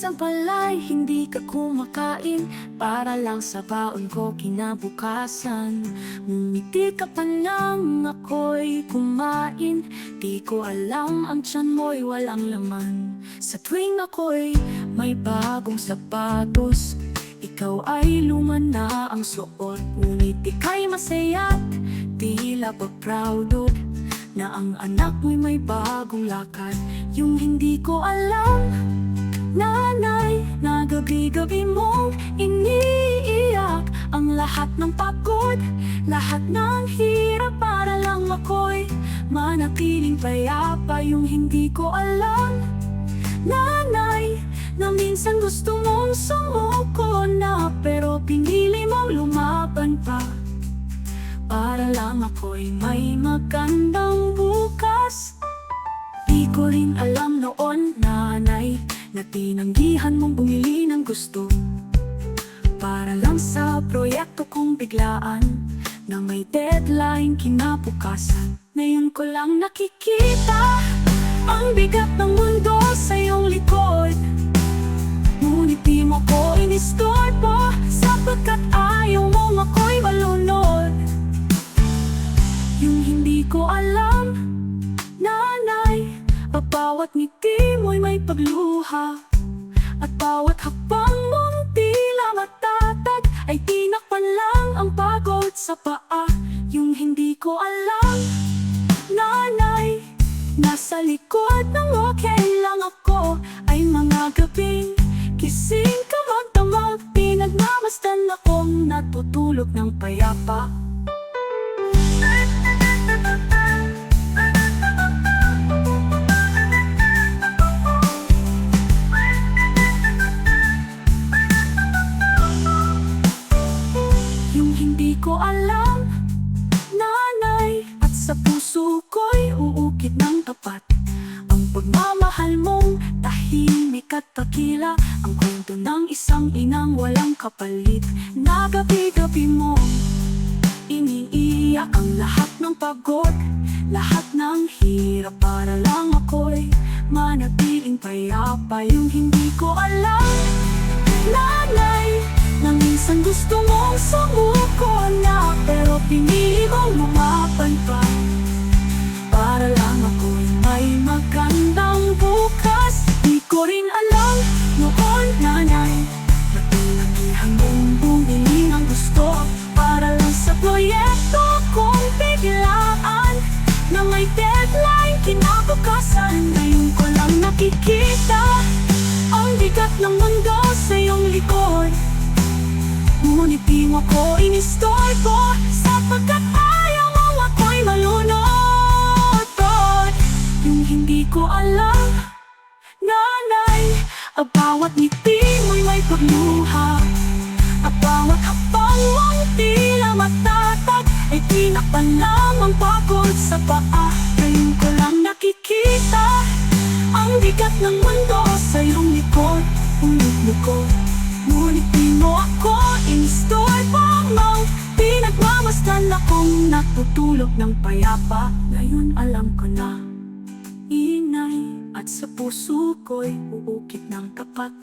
Minsan pala'y hindi ka kumakain para lang sa baon ko kinabukasan. Ngumiti ka pa nang ako'y kumain, di ko alam ang tiyan mo'y walang laman. Sa tuwing ako'y may bagong sapatos, ikaw ay luma na ang suot. Ngunit ika'y masaya't tila pa proudo na ang anak mo'y may bagong lakad. Yung hindi ko alam, nanay, na gabi-gabi mong iniiyak ang lahat ng pagod, lahat ng hirap para lang ako'y manatiling payapa. Yung hindi ko alam, nanay, na minsan gusto mong sumuko na, pero pinili mong lumaban pa para lang ako'y may magandang bukas. Di ko rin alam noon, nanay, na tinanggihan mong bumili ng gusto para lang sa proyekto kong biglaan na may deadline kinabukasan. Ngayon ko lang nakikita ang bigat ng mundo sa iyong likod, ngunit di mo ko inistorbo sapagkat ayaw mong ako'y malunod. Yung hindi ko alam, nanay, bawat ngiti mo'y may pagluha, at bawat hakbang mong tila matatag ay tinakpan lang ang pagod sa paa. Yung hindi ko alam, nanay, nasa likod ng okay lang ako ay mga gabing gising ka magdamag, pinagmamasdan akong natutulog ng payapa. Di ko alam, nanay, at sa puso ko'y uukit ng tapat ang pagmamahal mong tahimik at takila, ang kwento ng isang inang walang kapalit. Na gabi-gabi mo iniiyak ang lahat ng pagod, lahat ng hirap para lang ako'y manatiling payapa. Yung hindi ko alam, nanay, na minsan gusto mong sumuko na, pero pinili mong lumaban pa para lang ako'y may magandang bukas. Di ko rin alam noon, nanay, na tinanggihan mong bumili ng gusto para lang sa proyekto kong biglaan na may deadline kinabukasan. Ngayon ko lang nakikita ang bigat ng mundo sa iyong likod, ngunit di mo ko inistorbo sapagkat ayaw mo ako'y malunod. Yung hindi ko alam, nanay, bawat ngiti mo'y may pagluha, at bawat hakbang mong tila matatag ay tinakpan lang ang pagod sa paa. Ngayon ko lang nakikita ang bigat ng mundo sa iyong likod, ngunit di mo ako inistorbo. Pinagmamasdan akong natutulog ng payapa. Ngayon alam ko na, inay, at sa puso ko'y uukit ng tapat.